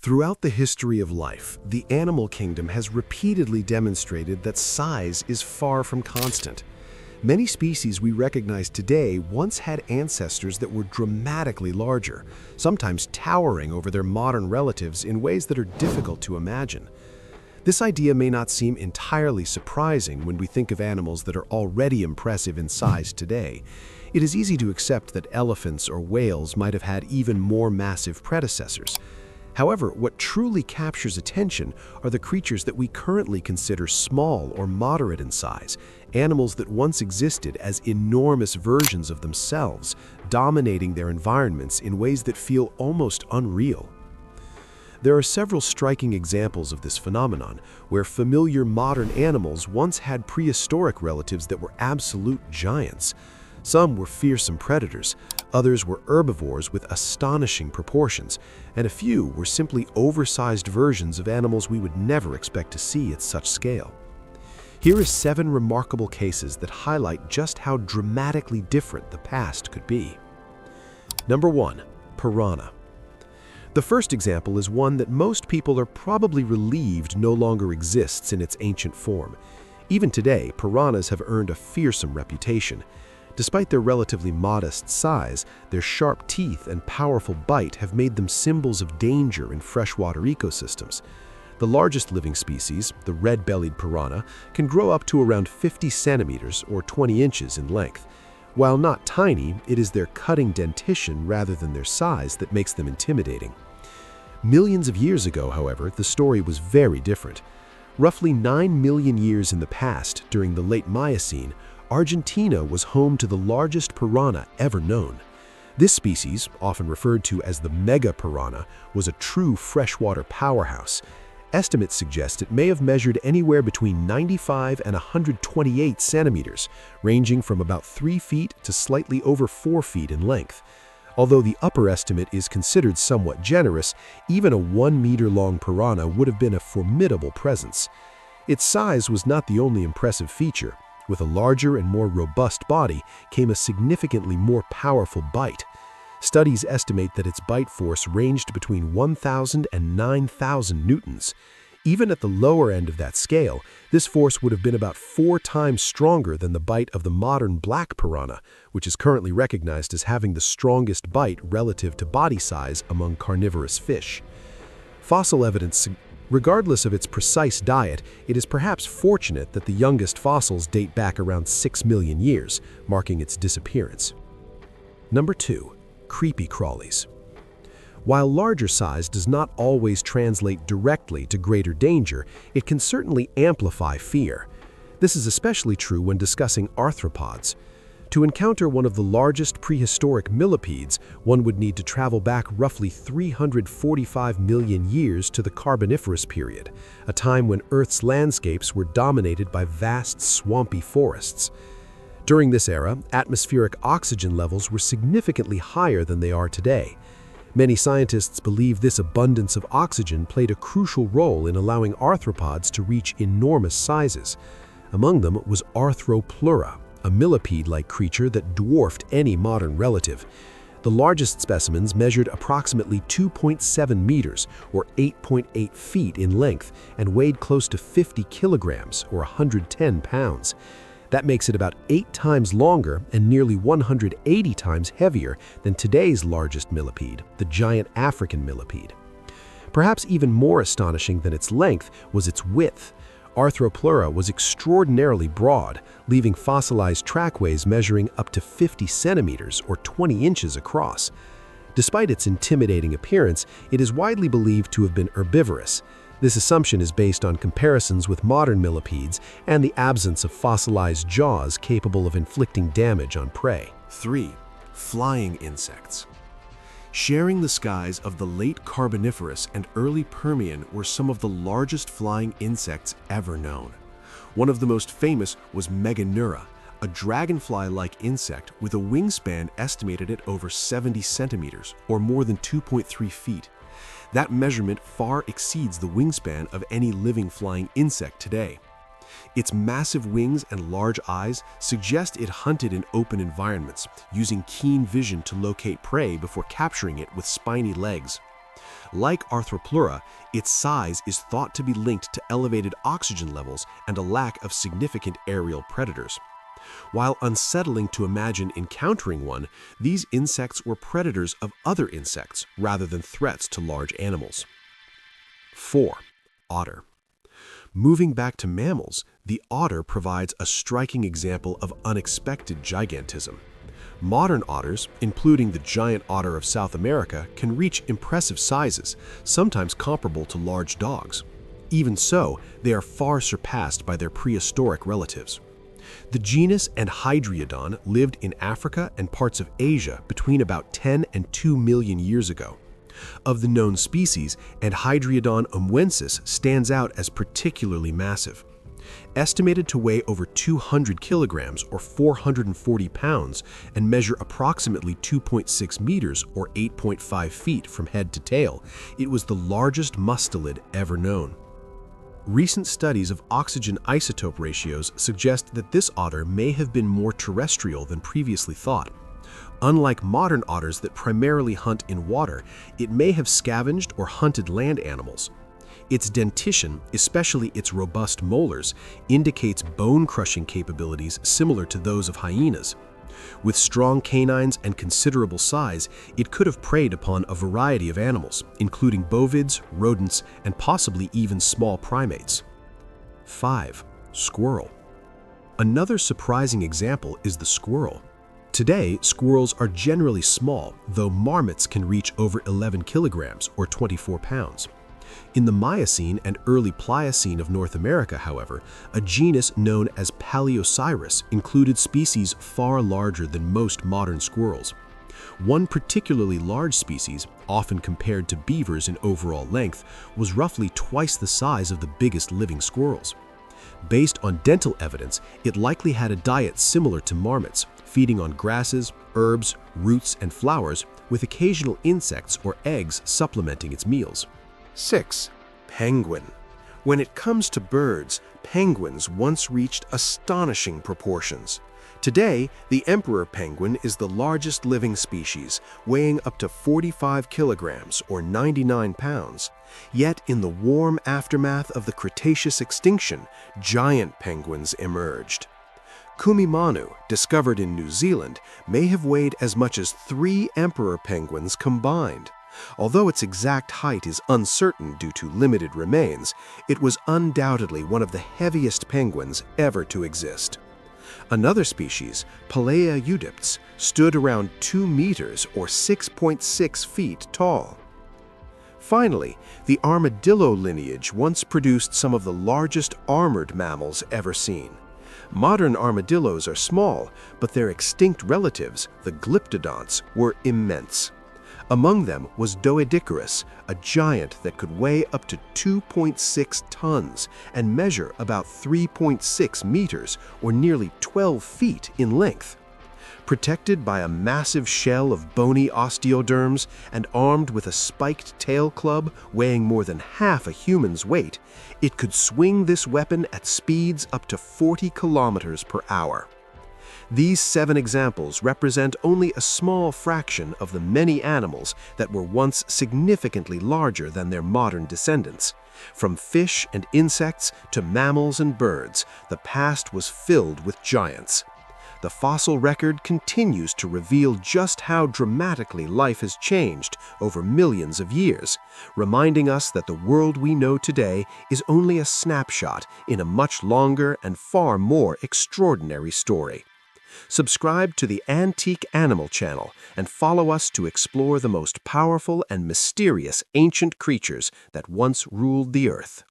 Throughout the history of life, the animal kingdom has repeatedly demonstrated that size is far from constant. Many species we recognize today once had ancestors that were dramatically larger, sometimes towering over their modern relatives in ways that are difficult to imagine. This idea may not seem entirely surprising when we think of animals that are already impressive in size today. It is easy to accept that elephants or whales might have had even more massive predecessors. However, what truly captures attention are the creatures that we currently consider small or moderate in size, animals that once existed as enormous versions of themselves, dominating their environments in ways that feel almost unreal. There are several striking examples of this phenomenon, where familiar modern animals once had prehistoric relatives that were absolute giants. Some were fearsome predators, others were herbivores with astonishing proportions, and a few were simply oversized versions of animals we would never expect to see at such scale. Here are 7 remarkable cases that highlight just how dramatically different the past could be. Number 1. Piranha. The first example is one that most people are probably relieved no longer exists in its ancient form. Even today, piranhas have earned a fearsome reputation. Despite their relatively modest size, their sharp teeth and powerful bite have made them symbols of danger in freshwater ecosystems. The largest living species, the red-bellied piranha, can grow up to around 50 centimeters or 20 inches in length. While not tiny, it is their cutting dentition rather than their size that makes them intimidating. Millions of years ago, however, the story was very different. Roughly 9 million years in the past, during the late Miocene, Argentina was home to the largest piranha ever known. This species, often referred to as the Megafauna, was a true freshwater powerhouse. Estimates suggest it may have measured anywhere between 95 and 128 centimeters, ranging from about 3 feet to slightly over 4 feet in length. Although the upper estimate is considered somewhat generous, even a 1-meter-long piranha would have been a formidable presence. Its size was not the only impressive feature. With a larger and more robust body came a significantly more powerful bite. Studies estimate that its bite force ranged between 1,000 and 9,000 newtons. Even at the lower end of that scale, this force would have been about 4 times stronger than the bite of the modern black piranha, which is currently recognized as having the strongest bite relative to body size among carnivorous fish. Fossil evidence Regardless of its precise diet, it is perhaps fortunate that the youngest fossils date back around 6 million years, marking its disappearance. Number 2. Creepy crawlies. While larger size does not always translate directly to greater danger, it can certainly amplify fear. This is especially true when discussing arthropods. To encounter one of the largest prehistoric millipedes, one would need to travel back roughly 345 million years to the Carboniferous period, a time when Earth's landscapes were dominated by vast swampy forests. During this era, atmospheric oxygen levels were significantly higher than they are today. Many scientists believe this abundance of oxygen played a crucial role in allowing arthropods to reach enormous sizes. Among them was Arthropleura, a millipede-like creature that dwarfed any modern relative. The largest specimens measured approximately 2.7 meters, or 8.8 feet in length, and weighed close to 50 kilograms, or 110 pounds. That makes it about 8 times longer and nearly 180 times heavier than today's largest millipede, the giant African millipede. Perhaps even more astonishing than its length was its width. Arthropleura was extraordinarily broad, leaving fossilized trackways measuring up to 50 centimeters or 20 inches across. Despite its intimidating appearance, it is widely believed to have been herbivorous. This assumption is based on comparisons with modern millipedes and the absence of fossilized jaws capable of inflicting damage on prey. 3. Flying insects. Sharing the skies of the late Carboniferous and early Permian were some of the largest flying insects ever known. One of the most famous was Meganeura, a dragonfly-like insect with a wingspan estimated at over 70 centimeters, or more than 2.3 feet. That measurement far exceeds the wingspan of any living flying insect today. Its massive wings and large eyes suggest it hunted in open environments, using keen vision to locate prey before capturing it with spiny legs. Like Arthropleura, its size is thought to be linked to elevated oxygen levels and a lack of significant aerial predators. While unsettling to imagine encountering one, these insects were predators of other insects rather than threats to large animals. 4. Otter. Moving back to mammals, the otter provides a striking example of unexpected gigantism. Modern otters, including the giant otter of South America, can reach impressive sizes, sometimes comparable to large dogs. Even so, they are far surpassed by their prehistoric relatives. The genus Anhydriodon lived in Africa and parts of Asia between about 10 and 2 million years ago. Of the known species, Anhydriodon umwensis stands out as particularly massive. Estimated to weigh over 200 kilograms or 440 pounds and measure approximately 2.6 meters or 8.5 feet from head to tail, it was the largest mustelid ever known. Recent studies of oxygen isotope ratios suggest that this otter may have been more terrestrial than previously thought. Unlike modern otters that primarily hunt in water, it may have scavenged or hunted land animals. Its dentition, especially its robust molars, indicates bone-crushing capabilities similar to those of hyenas. With strong canines and considerable size, it could have preyed upon a variety of animals, including bovids, rodents, and possibly even small primates. 5. Squirrel. Another surprising example is the squirrel. Today, squirrels are generally small, though marmots can reach over 11 kilograms or 24 pounds. In the Miocene and early Pliocene of North America, however, a genus known as Paleosaurus included species far larger than most modern squirrels. One particularly large species, often compared to beavers in overall length, was roughly twice the size of the biggest living squirrels. Based on dental evidence, it likely had a diet similar to marmots, feeding on grasses, herbs, roots, and flowers, with occasional insects or eggs supplementing its meals. 6. Penguin. When it comes to birds, penguins once reached astonishing proportions. Today, the emperor penguin is the largest living species, weighing up to 45 kilograms or 99 pounds. Yet, in the warm aftermath of the Cretaceous extinction, giant penguins emerged. Kumimanu, discovered in New Zealand, may have weighed as much as 3 emperor penguins combined. Although its exact height is uncertain due to limited remains, it was undoubtedly one of the heaviest penguins ever to exist. Another species, Paleontology, stood around 2 meters or 6.6 feet tall. Finally, the armadillo lineage once produced some of the largest armored mammals ever seen. Modern armadillos are small, but their extinct relatives, the Glyptodonts, were immense. Among them was Doedicarus, a giant that could weigh up to 2.6 tons and measure about 3.6 meters or nearly 12 feet in length. Protected by a massive shell of bony osteoderms and armed with a spiked tail club weighing more than half a human's weight, it could swing this weapon at speeds up to 40 kilometers per hour. These 7 examples represent only a small fraction of the many animals that were once significantly larger than their modern descendants. From fish and insects to mammals and birds, the past was filled with giants. The fossil record continues to reveal just how dramatically life has changed over millions of years, reminding us that the world we know today is only a snapshot in a much longer and far more extraordinary story. Subscribe to the Antique Animal channel and follow us to explore the most powerful and mysterious ancient creatures that once ruled the earth.